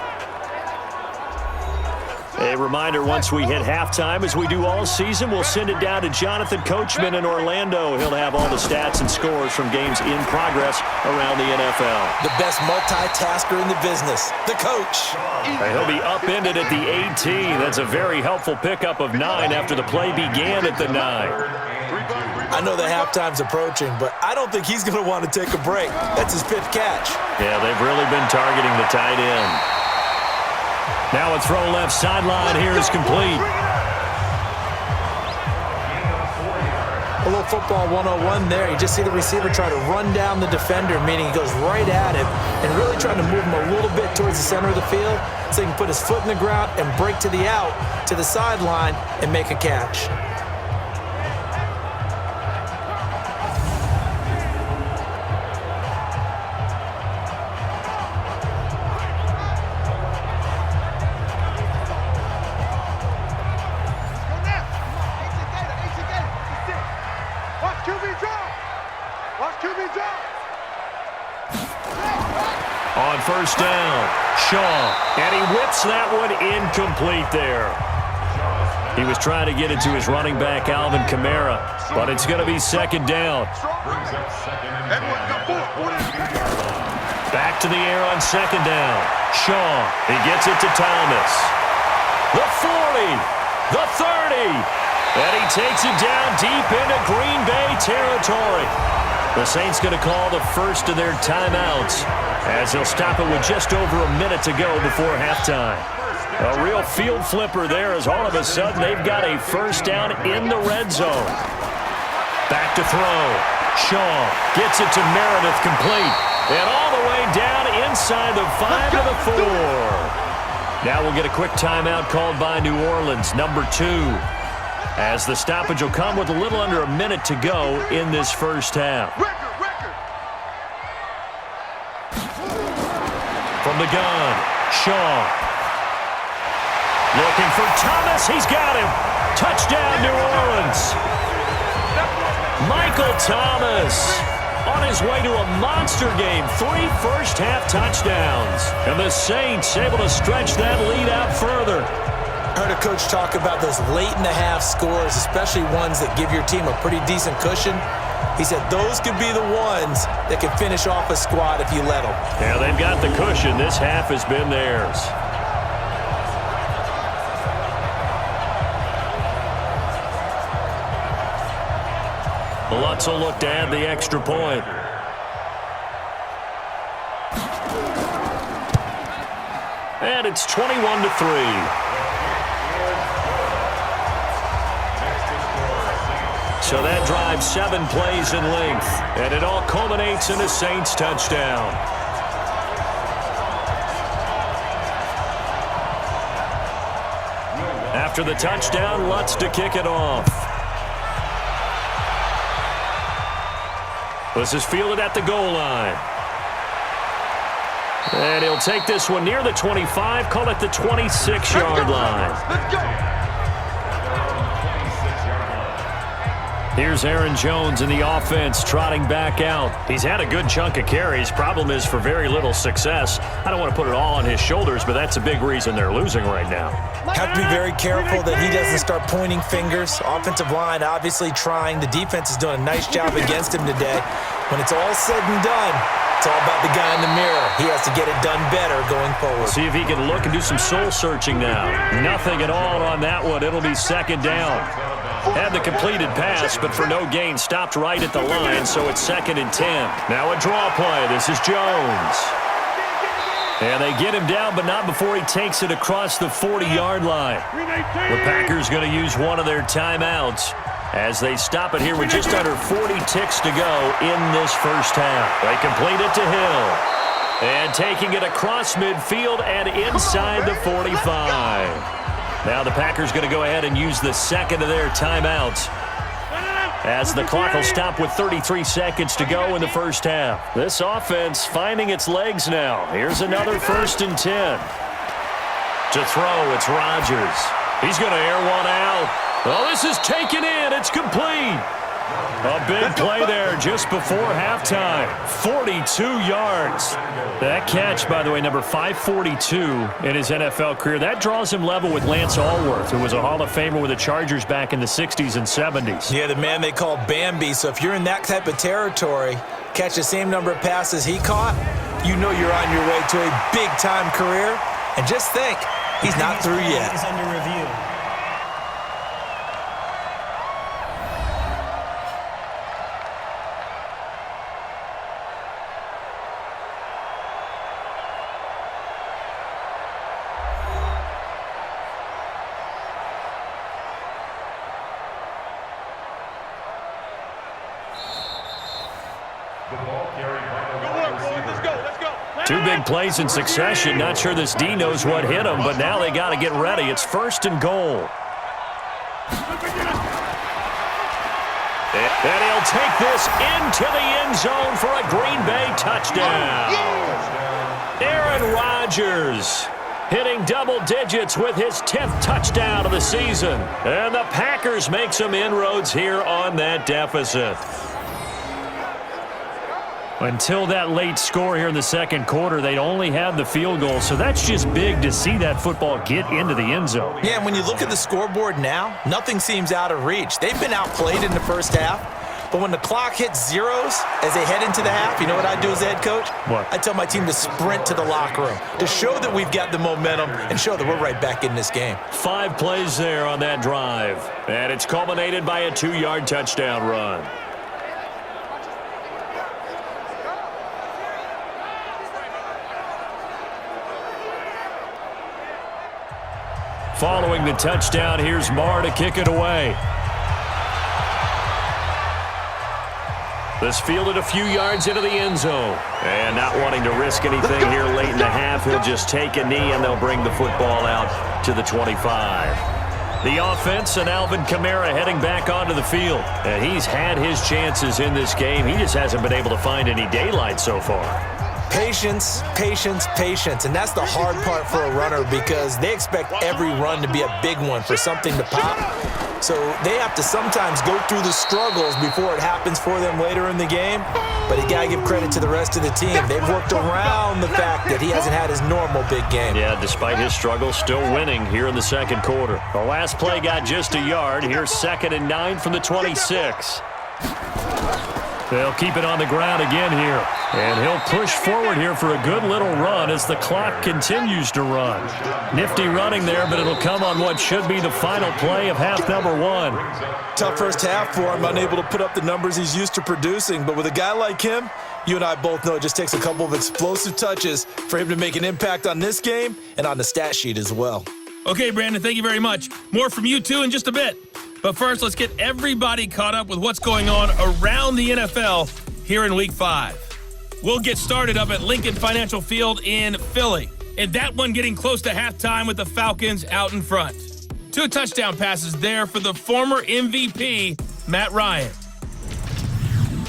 A reminder, once we hit halftime, as we do all season, we'll send it down to Jonathan Coachman in Orlando. He'll have all the stats and scores from games in progress around the NFL. The best multitasker in the business, the coach. And he'll be upended at the 18. That's a very helpful pickup of 9 after the play began at the 9. I know the halftime's approaching, but I don't think he's going to want to take a break. That's his 5th catch. Yeah, they've really been targeting the tight end. Now a throw left sideline here is complete. A little football 101 there. You just see the receiver try to run down the defender, meaning he goes right at him and really trying to move him a little bit towards the center of the field so he can put his foot in the ground and break to the out, to the sideline, and make a catch. On 1st down, Shaw, and he whips that one incomplete there. He was trying to get it to his running back, Alvin Kamara, but it's going to be 2nd down. Back to the air on 2nd down. Shaw, he gets it to Thomas. The 40, the 30, and he takes it down deep into Green Bay territory. The Saints going to call the first of their timeouts as they'll stop it with just over a minute to go before halftime. A real field flipper there as all of a sudden they've got a 1st down in the red zone. Back to throw. Shaw gets it to Meredith complete. And all the way down inside the 5 to the 4. Now we'll get a quick timeout called by New Orleans, number 2. As the stoppage will come with a little under a minute to go in this 1st half. From the gun, Shaw. Looking for Thomas. He's got him. Touchdown, New Orleans. Michael Thomas on his way to a monster game. 3 first-half touchdowns. And the Saints able to stretch that lead out further. I heard a coach talk about those late-in-the-half scores, especially ones that give your team a pretty decent cushion. He said those could be the ones that can finish off a squad if you let them. Yeah, they've got the cushion. This half has been theirs. Lutz will look to add the extra point. And it's 21-3. So that drives 7 plays in length, and it all culminates in a Saints touchdown. After the touchdown, Lutz to kick it off. This is fielded at the goal line. And he'll take this one near the 25, call it the 26-yard line. Let's go. Here's Aaron Jones in the offense trotting back out. He's had a good chunk of carries. Problem is for very little success. I don't want to put it all on his shoulders, but that's a big reason they're losing right now. Have to be very careful that he doesn't start pointing fingers. Offensive line obviously trying. The defense is doing a nice job against him today. When it's all said and done, it's all about the guy in the mirror. He has to get it done better going forward. See if he can look and do some soul searching now. Nothing at all on that one. It'll be second down. Had the completed pass, but for no gain, stopped right at the line, so it's 2nd and 10. Now a draw play. This is Jones. And they get him down, but not before he takes it across the 40-yard line. The Packers going to use one of their timeouts as they stop it here with just under 40 ticks to go in this first half. They complete it to Hill. And taking it across midfield and inside the 45. Now the Packers going to go ahead and use the second of their timeouts as the clock will stop with 33 seconds to go in the first half. This offense finding its legs now. Here's another 1st and 10. To throw, it's Rodgers. He's going to air one out. Oh, this is taken in. It's complete. A big play there just before halftime. 42 yards. That catch, by the way, number 542 in his NFL career. That draws him level with Lance Allworth, who was a Hall of Famer with the Chargers back in the 60s and 70s. Yeah, the man they call Bambi. So if you're in that type of territory, catch the same number of passes he caught, you know you're on your way to a big-time career. And just think, he's not through yet. Is under review. Two big plays in succession. Not sure this D knows what hit him, but now they got to get ready. It's 1st and goal. And he'll take this into the end zone for a Green Bay touchdown. Aaron Rodgers hitting double digits with his 10th touchdown of the season. And the Packers make some inroads here on that deficit. Until that late score here in the second quarter, they'd only had the field goal, so that's just big to see that football get into the end zone. Yeah, and when you look at the scoreboard now, nothing seems out of reach. They've been outplayed in the first half, but when the clock hits zeros as they head into the half, you know what I do as the head coach? What? I tell my team to sprint to the locker room to show that we've got the momentum and show that we're right back in this game. 5 plays there on that drive, and it's culminated by a 2-yard touchdown run. Following the touchdown, here's Marr to kick it away. This fielded a few yards into the end zone. And not wanting to risk anything here late in the half, he'll just take a knee and they'll bring the football out to the 25. The offense and Alvin Kamara heading back onto the field. And he's had his chances in this game. He just hasn't been able to find any daylight so far. Patience, patience, patience. And that's the hard part for a runner because they expect every run to be a big one for something to pop. So they have to sometimes go through the struggles before it happens for them later in the game. But you got to give credit to the rest of the team. They've worked around the fact that he hasn't had his normal big game. Yeah, despite his struggles, still winning here in the second quarter. The last play got just a yard. Here's 2nd and 9 from the 26. They'll keep it on the ground again here. And he'll push forward here for a good little run as the clock continues to run. Nifty running there, but it'll come on what should be the final play of half number 1. Tough first half for him, unable to put up the numbers he's used to producing. But with a guy like him, you and I both know it just takes a couple of explosive touches for him to make an impact on this game and on the stat sheet as well. Okay, Brandon, thank you very much. More from you two in just a bit. But first, let's get everybody caught up with what's going on around the NFL here in Week 5. We'll get started up at Lincoln Financial Field in Philly. And that one getting close to halftime with the Falcons out in front. 2 touchdown passes there for the former MVP, Matt Ryan.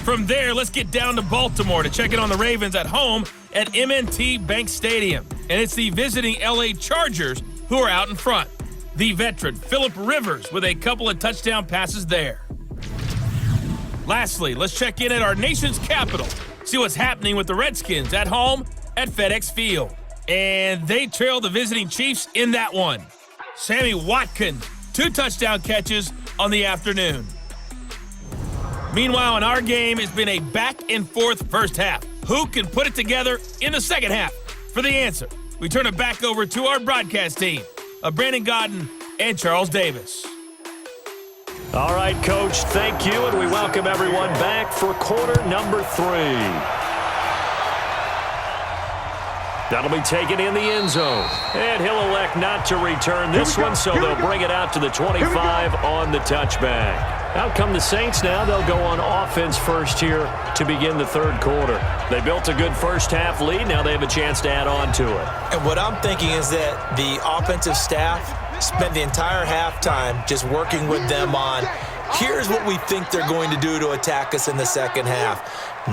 From there, let's get down to Baltimore to check in on the Ravens at home at M&T Bank Stadium. And it's the visiting LA Chargers who are out in front. The veteran, Phillip Rivers, with a couple of touchdown passes there. Lastly, let's check in at our nation's capital. See what's happening with the Redskins at home at FedEx Field. And they trail the visiting Chiefs in that one. Sammy Watkins, 2 touchdown catches on the afternoon. Meanwhile, in our game, it's been a back-and-forth first half. Who can put it together in the second half? For the answer, we turn it back over to our broadcast team of Brandon Godden and Charles Davis. All right, Coach, thank you, and we welcome everyone back for quarter number 3. That'll be taken in the end zone. And he'll elect not to return this one, so they'll bring it out to the 25 on the touchback. Out come the Saints now. They'll go on offense first here to begin the third quarter. They built a good first half lead. Now they have a chance to add on to it. And what I'm thinking is that the offensive staff spent the entire halftime just working with them on, here's what we think they're going to do to attack us in the second half.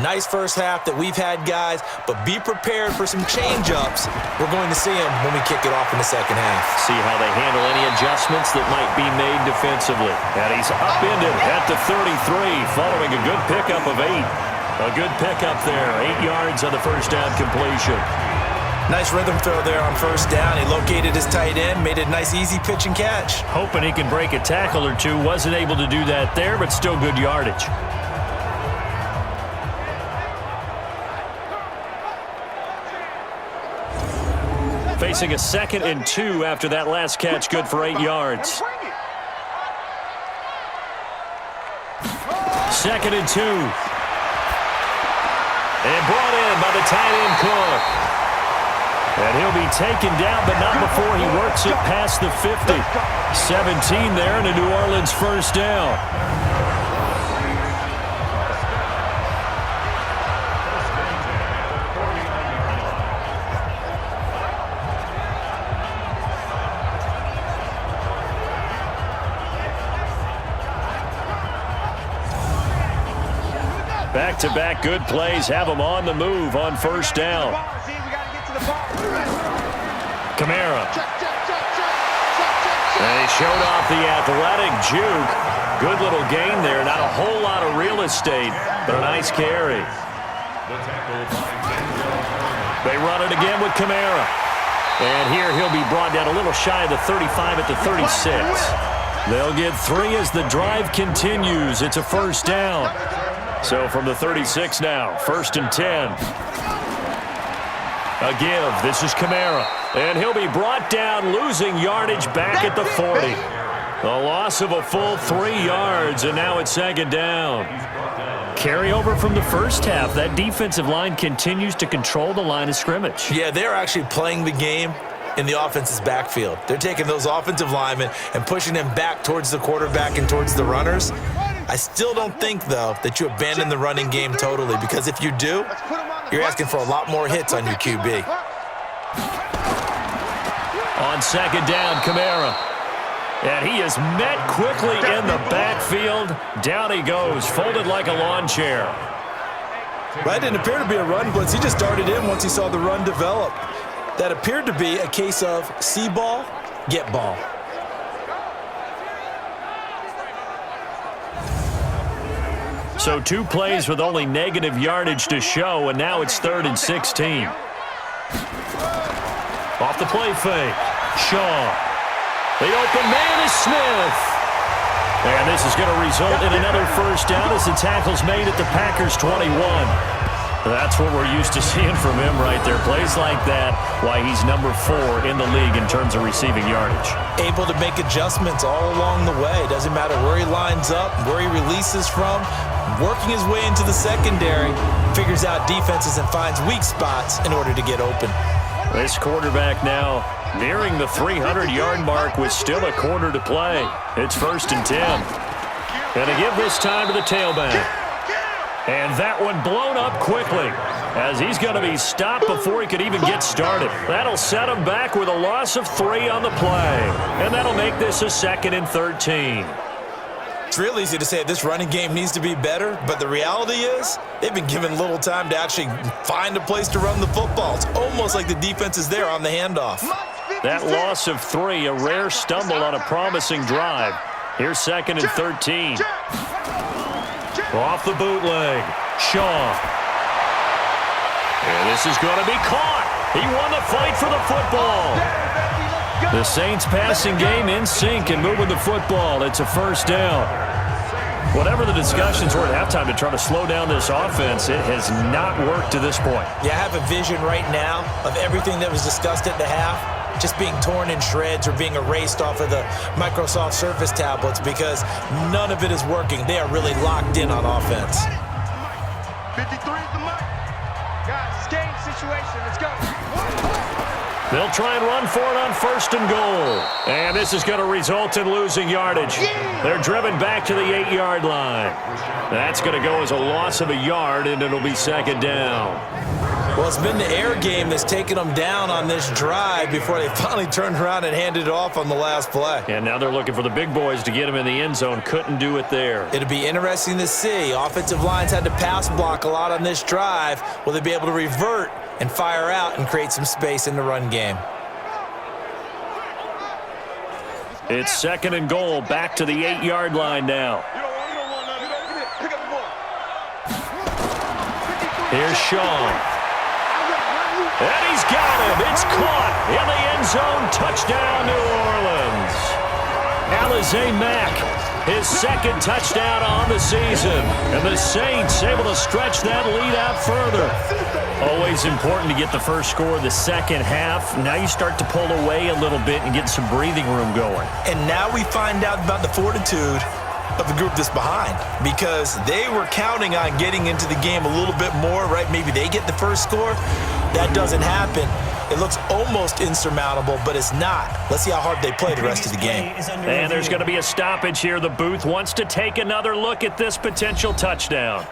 Nice first half that we've had, guys, but be prepared for some change-ups. We're going to see them when we kick it off in the second half. See how they handle any adjustments that might be made defensively. And he's upended at the 33 following a good pickup of 8. A good pickup there, 8 yards on the first down completion. Nice rhythm throw there on first down. He located his tight end, made a nice easy pitch and catch. Hoping he can break a tackle or two. Wasn't able to do that there, but still good yardage. Facing a 2nd and 2 after that last catch, good for 8 yards. 2nd and 2. And brought in by the tight end Cook. And he'll be taken down, but not before he works it past the 50. 17 there and a New Orleans first down. Back-to-back good plays have them on the move on first down. Kamara. They showed off the athletic juke. Good little gain there. Not a whole lot of real estate, but a nice carry. They run it again with Kamara. And here he'll be brought down a little shy of the 35 at the 36. They'll get 3 as the drive continues. It's a first down. So from the 36 now, 1st and 10. A give. This is Kamara. And he'll be brought down, losing yardage back at the 40. A loss of a full 3 yards, and now it's 2nd down. Carryover from the first half. That defensive line continues to control the line of scrimmage. Yeah, they're actually playing the game in the offense's backfield. They're taking those offensive linemen and pushing them back towards the quarterback and towards the runners. I still don't think, though, that you abandon the running game totally, because if you do, you're asking for a lot more hits on your QB. On 2nd down, Kamara. And he is met quickly in the backfield. Down he goes, folded like a lawn chair. That didn't appear to be a run blitz. He just darted in once he saw the run develop. That appeared to be a case of see ball, get ball. So 2 plays with only negative yardage to show, and now it's 3rd and 16. Off the play fake. Shaw. The open man is Smith. And this is going to result in another first down as the tackle's made at the Packers' 21. That's what we're used to seeing from him right there. Plays like that, why he's number 4 in the league in terms of receiving yardage. Able to make adjustments all along the way. Doesn't matter where he lines up, where he releases from. Working his way into the secondary, figures out defenses and finds weak spots in order to get open. This quarterback now nearing the 300-yard mark with still a quarter to play. It's 1st and 10. Gonna give this time to the tailback. And that one blown up quickly as he's going to be stopped before he could even get started. That'll set him back with a loss of 3 on the play. And that'll make this a 2nd and 13. It's real easy to say this running game needs to be better, but the reality is they've been given little time to actually find a place to run the football. It's almost like the defense is there on the handoff. That loss of 3, a rare stumble on a promising drive. Here's 2nd and 13. Off the bootleg. Shaw. And this is going to be caught. He won the fight for the football. The Saints passing game in sync and moving the football. It's a first down. Whatever the discussions were at halftime to try to slow down this offense, it has not worked to this point. Yeah, I have a vision right now of everything that was discussed at the half just being torn in shreds or being erased off of the Microsoft Surface tablets because none of it is working. They are really locked in on offense. 53 is the mark. Guys, it's game situation. Let's go. They'll try and run for it on 1st and goal. And this is going to result in losing yardage. They're driven back to the 8-yard line. That's going to go as a loss of a yard, and it'll be 2nd down. Well, it's been the air game that's taken them down on this drive before they finally turned around and handed it off on the last play. And now they're looking for the big boys to get him in the end zone. Couldn't do it there. It'll be interesting to see. Offensive lines had to pass block a lot on this drive. Will they be able to revert and fire out and create some space in the run game? It's 2nd and goal, back to the 8-yard line now. Here's Shaw. And he's got him. It's caught in the end zone. Touchdown, New Orleans. Alizé Mack, his 2nd touchdown on the season. And the Saints able to stretch that lead out further. Always important to get the first score of the second half. Now you start to pull away a little bit and get some breathing room going. And now we find out about the fortitude of the group that's behind because they were counting on getting into the game a little bit more, right? Maybe they get the first score. That doesn't happen. It looks almost insurmountable, but it's not. Let's see how hard they play the rest of the game. And there's going to be a stoppage here. The booth wants to take another look at this potential touchdown.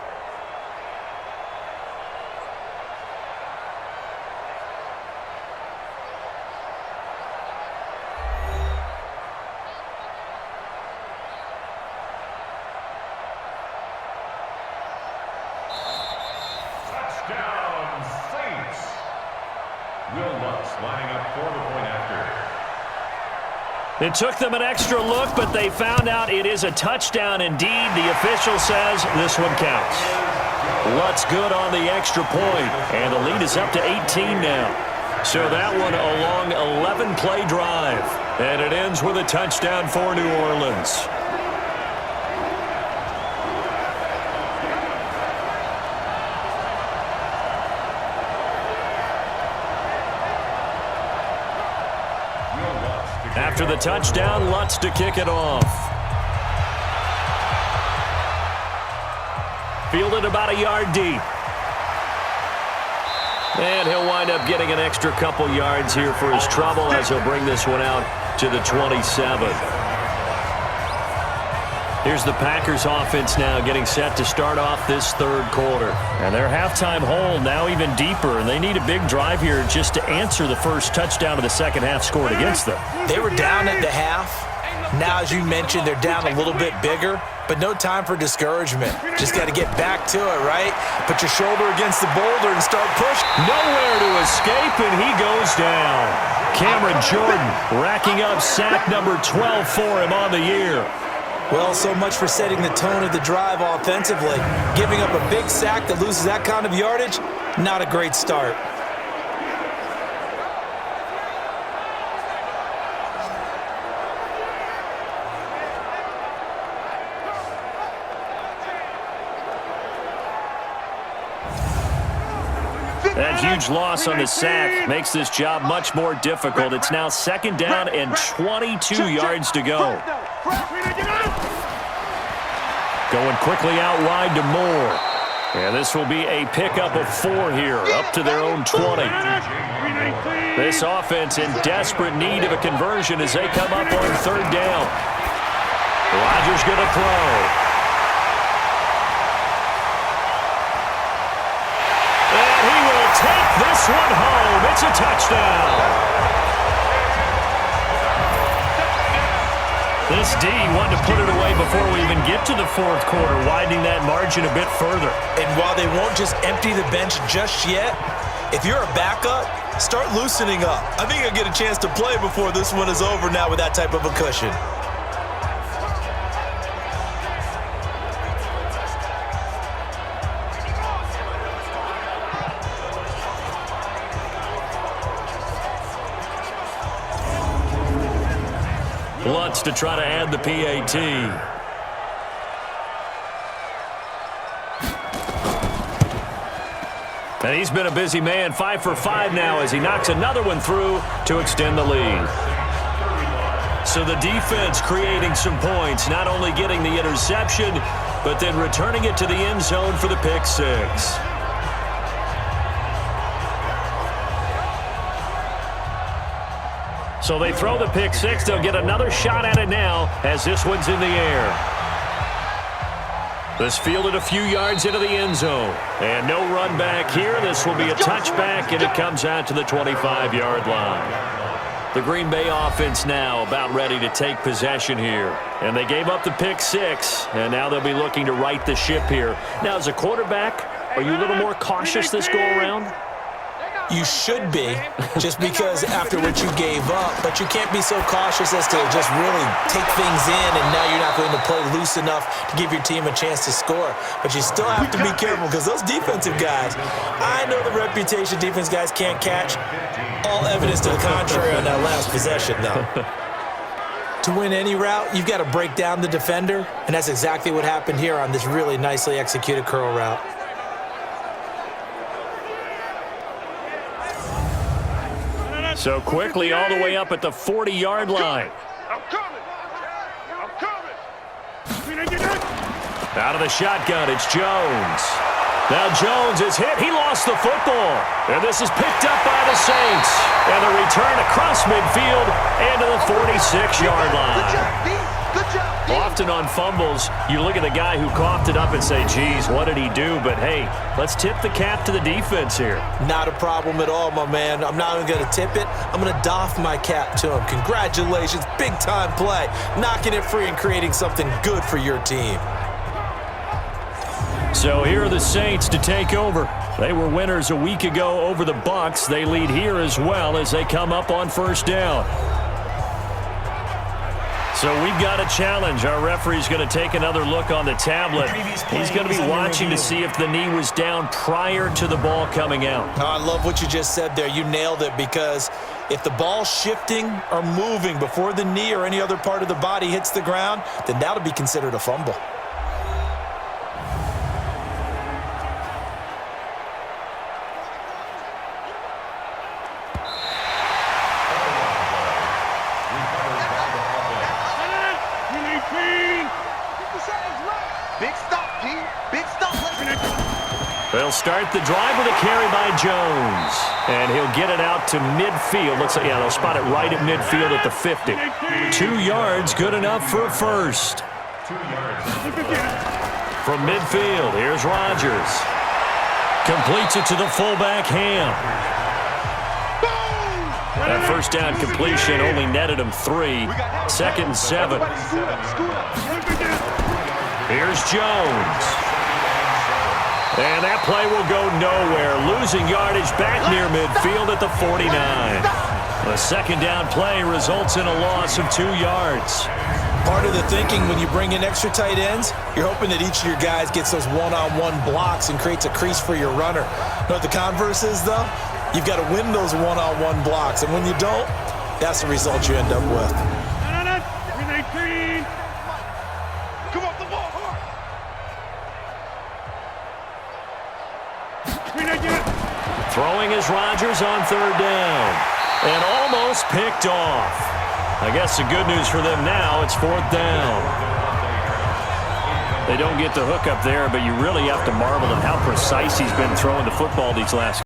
It took them an extra look, but they found out it is a touchdown indeed. The official says this one counts. Lutz good on the extra point, and the lead is up to 18 now. So that one a long 11-play drive, and it ends with a touchdown for New Orleans. After the touchdown, Lutz to kick it off. Fielded about a yard deep. And he'll wind up getting an extra couple yards here for his trouble as he'll bring this one out to the 27. Here's the Packers offense now getting set to start off this third quarter. And their halftime hole now even deeper, and they need a big drive here just to answer the first touchdown of the second half scored against them. They were down at the half. Now, as you mentioned, they're down a little bit bigger, but no time for discouragement. Just got to get back to it, right? Put your shoulder against the boulder and start pushing. Nowhere to escape, and he goes down. Cameron Jordan racking up sack number 12 for him on the year. Well, so much for setting the tone of the drive offensively. Giving up a big sack that loses that kind of yardage, not a great start. That huge loss on the sack makes this job much more difficult. It's now 2nd down and 22 yards to go. Going quickly out wide to Moore. And this will be a pickup of 4 here, up to their own 20. This offense in desperate need of a conversion as they come up on 3rd down. Rodgers going to throw. Take this one home. It's a touchdown. This D wanted to put it away before we even get to the 4th quarter, widening that margin a bit further. And while they won't just empty the bench just yet, if you're a backup, start loosening up. I think you'll get a chance to play before this one is over now with that type of a cushion. Lutz to try to add the PAT. And he's been a busy man, 5 for 5 now as he knocks another one through to extend the lead. So the defense creating some points, not only getting the interception, but then returning it to the end zone for the pick 6. So they throw the pick 6. They'll get another shot at it now as this one's in the air. This fielded a few yards into the end zone. And no run back here. This will be a touchback, and it comes out to the 25-yard line. The Green Bay offense now about ready to take possession here. And they gave up the pick 6, and now they'll be looking to right the ship here. Now, as a quarterback, are you a little more cautious this go-around? You should be, just because after what you gave up, but you can't be so cautious as to just really take things in, and now you're not going to play loose enough to give your team a chance to score. But you still have to be careful because those defensive guys, I know the reputation defense guys can't catch. All evidence to the contrary on that last possession, though. To win any route, you've got to break down the defender, and that's exactly what happened here on this really nicely executed curl route. So quickly all the way up at the 40-yard line. I'm coming. Out of the shotgun, it's Jones. Now Jones is hit. He lost the football. And this is picked up by the Saints. And the return across midfield and to the 46-yard line. Good job. Often on fumbles, you look at the guy who coughed it up and say, geez, what did he do? But, hey, let's tip the cap to the defense here. Not a problem at all, my man. I'm not even going to tip it. I'm going to doff my cap to him. Congratulations. Big-time play. Knocking it free and creating something good for your team. So here are the Saints to take over. They were winners a week ago over the Bucs. They lead here as well as they come up on 1st down. So we've got a challenge. Our referee's going to take another look on the tablet. He's going to be watching to see if the knee was down prior to the ball coming out. Oh, I love what you just said there. You nailed it, because if the ball's shifting or moving before the knee or any other part of the body hits the ground, then that'll be considered a fumble. Big stop, G. Big stop. They'll start the drive with a carry by Jones. And he'll get it out to midfield. Looks like, yeah, they'll spot it right at midfield at the 50. 2 yards, good enough for a first. 2 yards. From midfield, here's Rodgers. Completes it to the fullback, Ham. That first down completion only netted him 3. 2nd and 7. Here's Jones. And that play will go nowhere. Losing yardage back near midfield at the 49. The 2nd down play results in a loss of 2 yards. Part of the thinking when you bring in extra tight ends, you're hoping that each of your guys gets those one-on-one blocks and creates a crease for your runner. You know what the converse is, though? You've got to win those one-on-one blocks, and when you don't, that's the result you end up with. Come off the ball hard. Throwing is Rodgers on third down. And almost picked off. I guess the good news for them now, it's fourth down. They don't get the hook up there, but you really have to marvel at how precise he's been throwing the football these last